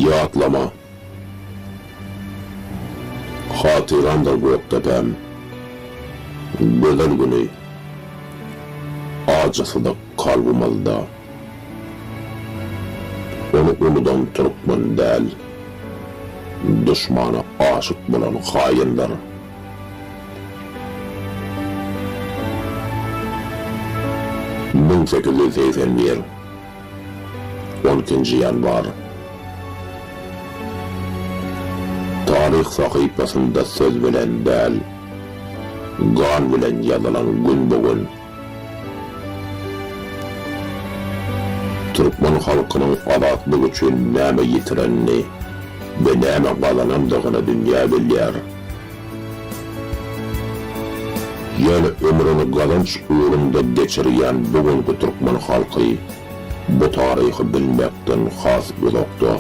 Yatlama. Hatırandır Göktepem. Güzel günü. Acısı da kalbimizde. Onu unudan Türkmen değil. Düşmana aşık bulan hainler. Bin 881 12. yanvar. Tarih sahifasında söz bilen değil, gan bilen yazılan gün bugün. Türkmen halkının azatlığı için näme yitirenini ve näme kazanandığını dünya bilýär. Yani ömrünü kazanç uğrunda geçirýän bugünkü Türkmen halkı bu tarihi bilmekden has uzakda.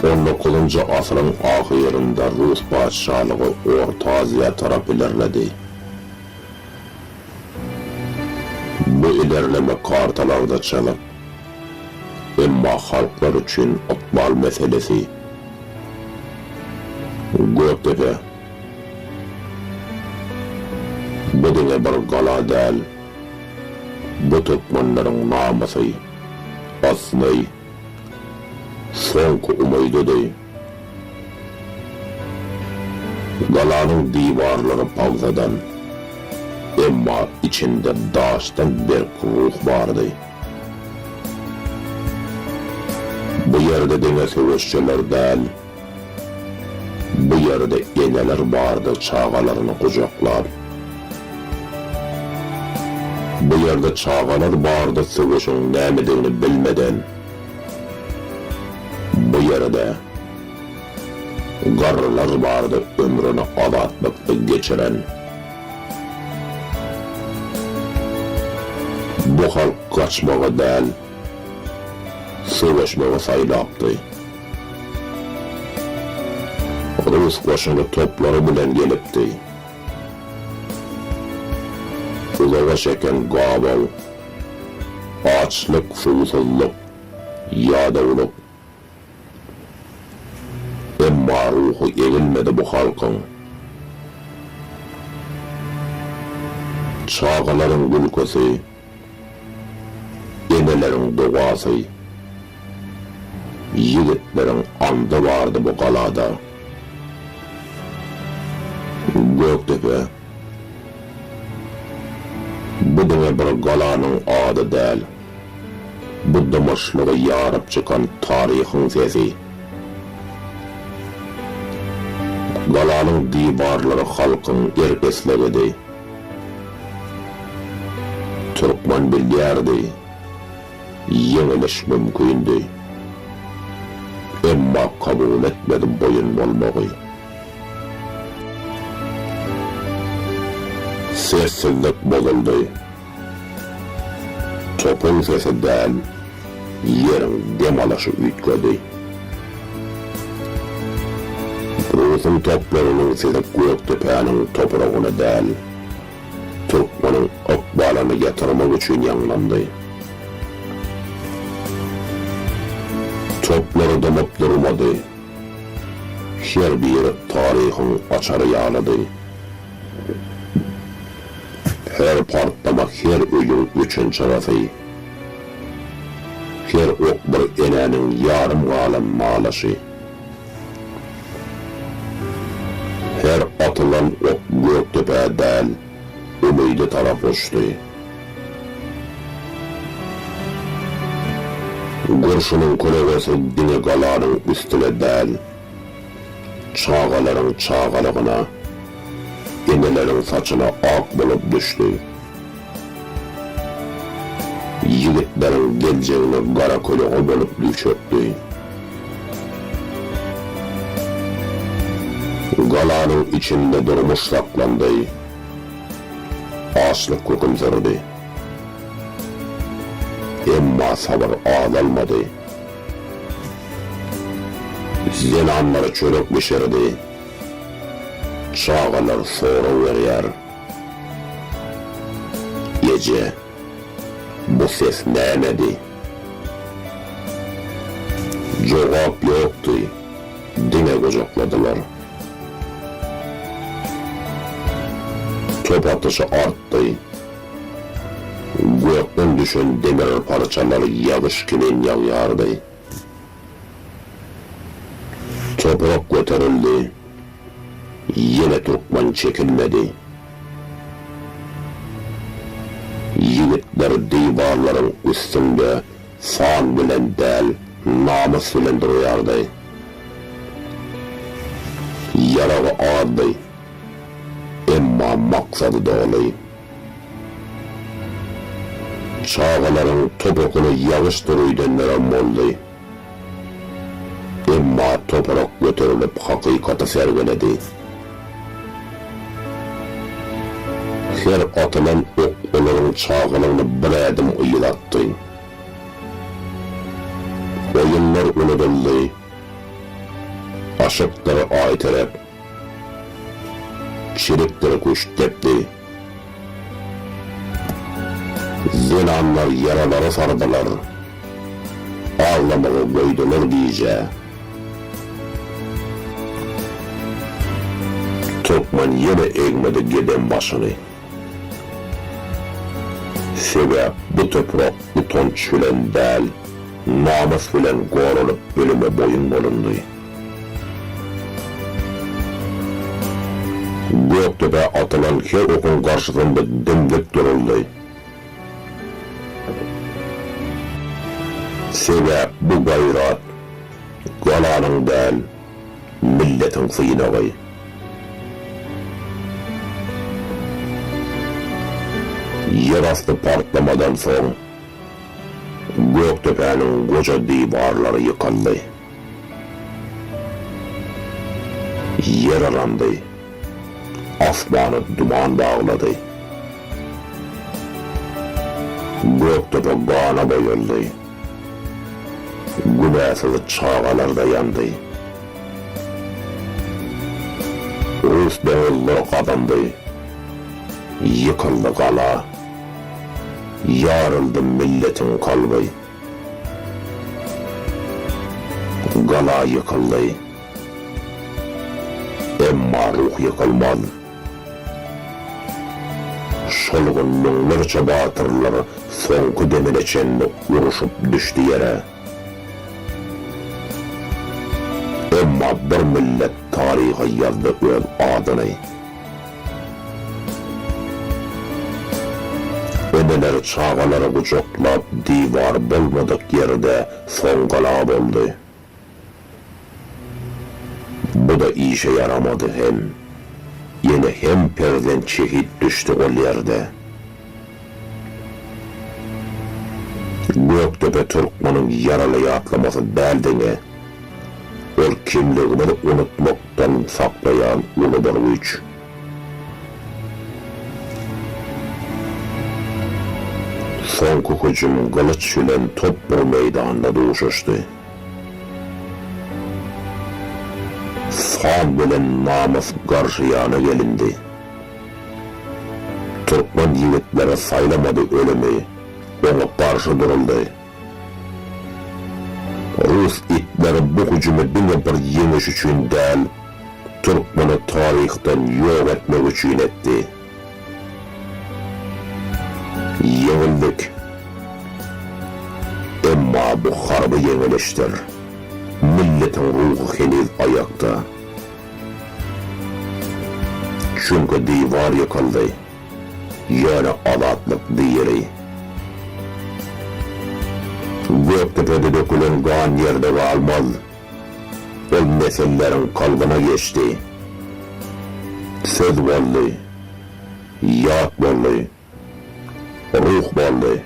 19. asrın ahirinde Rus padişahlığı Orta Aziya taraf ilerledi. Bu ilerleme kartalarda çalıp, emma halklar için akbal meselesi. Göktepe. Bu dine bir gala değil, bu Türkmenlerin namusu, aslı, sonku umududur. Galanın divarları pavzadan, emma içinde daştan bir ruh vardı. Bu yerde dine savaşçılar değil, bu yerde eneler vardı çağalarını kucaklar. Bu yerde çağalar vardı savaşın nämediğini bilmeden. Bu yerde garılar vardı ömrünü azatlıkta geçiren. Bu halk kaçmağı değil, savaşmağı saylaptı. Rus koşunu topları bilen gelipti. Uzağa çeken gaval, açlık, susuzluk, yağda olup, emma ruhu eğilmedi bu halkın. Çağaların gülkesi, enelerin duası, yigitlerin andı vardı bu galada. Göktepe. Bu dine bir galanın adı değil, bu dımışlığı yarıp çıkan tarihin sesi. Galanın divarları halkın erkesliğiydi. Türkmen bilyerdi, yeniliş mümkündü. Emma kabul etmedi boyun olmağı. Sessizlik bozuldu. Topun sesi değil, yerin demalaşı ütkedi. Rus'un toplarının sesi Göktepe'nin toprağını değil, Türkmen'in akbalını yatırmak için yanlandı. Topları damıp durmadı. Her biri tarihin açarı yağladı. Her partlamak, her ölüm üçün çarası. Her ok bir enenin yarım alem malaşı. Her atılan ok Göktepe'ye değil, ümidi taraf uçtu. Kurşunun kulevesi dine galanın üstüne değil, çağaların çağalığına, enelerin saçına ak bulup düştü. Yigitlerin geleceğini kara kulağı bulup düşöktü. Galanın içinde durmuş saklandı. Açlık hükümsürdü. Emma sabır azalmadı. Zinanları çörek pişirdi. Çağalar soru veriyor. Gece Bu ses neydi? Cevap yoktu. Dine kocakladılar. Top atışı arttı. Gökten düşen demir parçaları yağış gibi yağardı. Toprak götürüldü. Yine Türkmen çekilmedi. Yiğitler divarların üstünde fan bilen değil, namus bilen duruyordu. Yarağı ağırdı. Emma maksadı doğru. Çağların topukunu yağıştırıydenlere moldu. Emma toprak götürülüp hakikati sergiledi. Her atılan ok onların çağlarını bir adım ıyılattı. Oyunlar unutuldu. Aşıkları ayterek, çirikleri kuş tepti. Zinanlar yaraları sardılar. Ağlamağı koydular diyece. Türkmen yine eğmedi giden başını. Sebep bu toprak bu tonç bilen değil, namus bilen korulup ölüme boyun bulundu. Göktepe atılan her okun karşısında dimdik duruldu. Sebep bu gayrat, galanın değil, milletin sıyınağı. Yerastı partlamadan sonra Göktepe'nin koca divarları yıkıldı. Yer arandı. Asmanı duman bağladı. Göktepe gana boyuldu. Güneşli çağalarda yandı. Rus denizleri kapandı. Yıkıldı kala. Yarıldı milletin kalbi. Kala yıkıldı. Emma ruh yıkılmadı. Şolgun minlerce batırlar sonku demine çenlik vuruşup düştü yere. Emma bir millet tarihi yazdı öz adını. Öneler çağaları kucaklap divar bulmadık yerde son kalab oldu. Bu da işe yaramadı hem. Yine hem perden şehit düştü o yerde. Göktepe Türkmen'in yaralıya atlaması derdine, o kimliğini unutmaktan saklayan ulu bir güç. Sonku hücum kılıç ile top bir meydanında doğuşuştu. Fan bilen namus karşıyana gelindi. Türkmen yiğitlere saylamadı ölümü, ona karşı duruldu. Rus itleri bu hücumu dine bir yeniş için değil, Türkmen'i tarihten yok etmek için etti. Yenildik. Emma bu harbi yeniliştir. Milletin ruhu henüz ayakta. Çünkü divar yıkıldı. Yani alatlık değeri. Göktepe'de dökülen kan yerde kalmaz. O nesellerin kalbine geçti. Söz oldu. Yat oldu. Ruh oldu.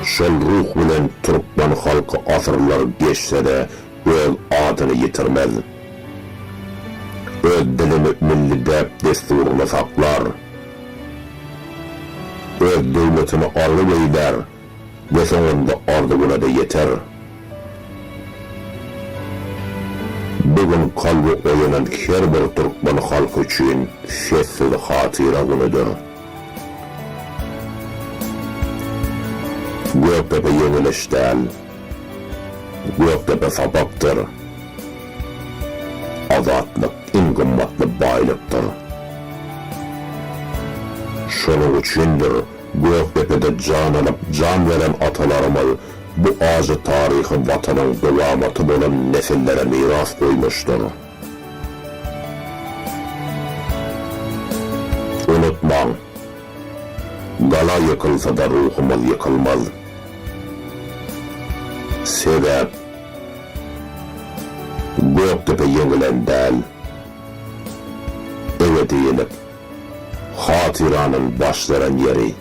Şol ruh bilen Türkmen halkı asırlar geçse de öz adını yitirmez. Öz dilini milli dep desturunu saklar. Öz devletini arlı eyler ve sonunda ardına da yeter. Bugün kalbi oyanan her bir Türkmen halkı için sessiz hatıra günüdür. Göktepe yengiliş değil. Göktepe sabaktır. Azatlık en kımmatlı baylıktır. Şunun üçündür Göktepe'de can alıp can veren atalarımız bu azı tarihi vatanın devamatı olan nesillere miras koymuştur. Unutmam, gala yıkılsa da ruhumuz yıkılmaz. Sebep, Göktepe yengilen değil, evet eğilip, hatiranın başlayan yeri,